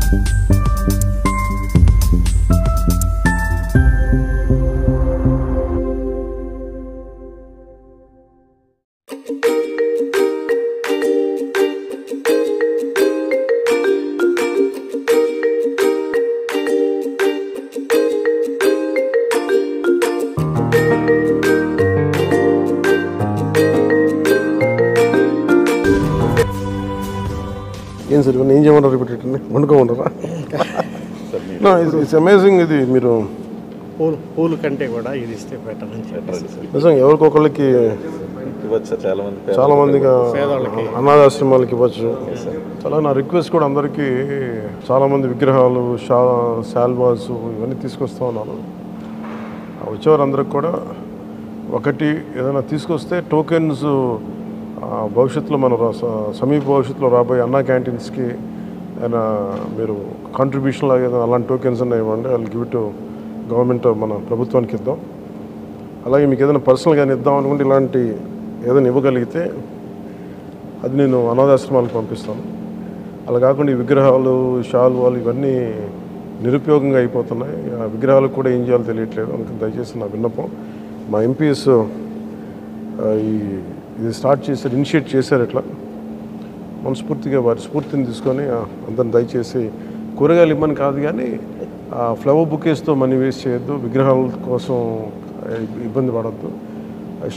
ఏం సార్ ఇవన్నీ ఏం చేయమంటారు రిపీటెడ్ని వండుకోమంటారా? It's amazing. ఇది మీరు పూలు కంటే కూడా ఇది ఇస్తే బెటర్ అని నిజంగా ఎవరికొకళ్ళకి చాలా మందిగా అనాథాశ్రమాలకి ఇవ్వచ్చు. చాలా నా రిక్వెస్ట్ కూడా అందరికీ చాలామంది విగ్రహాలు శాల్వాస్ ఇవన్నీ తీసుకొస్తూ ఉన్నారు. వచ్చేవారు అందరికి కూడా ఒకటి ఏదైనా తీసుకొస్తే టోకెన్స్ భవిష్యత్తులో మన సమీప భవిష్యత్తులో రాబోయే అన్నా క్యాంటీన్స్కి ఏదైనా మీరు కాంట్రిబ్యూషన్ లాగా ఏదైనా అలాంటి టోకెన్స్ అన్నా ఇవ్వండి. వాళ్ళు గివ్ టు గవర్నమెంట్ మన ప్రభుత్వానికి ఇద్దాం. అలాగే మీకు ఏదైనా పర్సనల్గానే ఇద్దాం అనుకుంటే ఇలాంటి ఏదైనా ఇవ్వగలిగితే అది నేను అనాథాశ్రమాలకు పంపిస్తాను. అలా కాకుండా ఈ విగ్రహాలు శాలువాలు ఇవన్నీ నిరుపయోగంగా అయిపోతున్నాయి. ఆ విగ్రహాలకు కూడా ఏం చేయాలో తెలియట్లేదు. అందుకని దయచేసి నా విన్నపం, మా ఎంపీఎస్ ఇది స్టార్ట్ చేశారు, ఇనిషియేట్ చేశారు. ఇట్లా మనస్ఫూర్తిగా వారి స్ఫూర్తిని తీసుకొని అందరిని దయచేసి కూరగాయలు ఇవ్వని కాదు కానీ ఫ్లవర్ బుకేస్తో మనీ వేస్ట్ చేయొద్దు, విగ్రహాల కోసం ఇబ్బంది పడద్దు,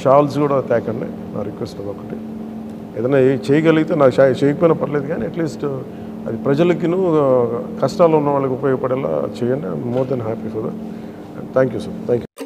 షాల్స్ కూడా తేకండి. నా రిక్వెస్ట్ ఒకటి. ఏదైనా చేయగలిగితే నాకు చేయకపోయినా పర్లేదు కానీ అట్లీస్ట్ అది ప్రజలకిను కష్టాలు ఉన్న వాళ్ళకి ఉపయోగపడేలా చేయండి. I'm more than happy for that. Thank you sir. Thank you.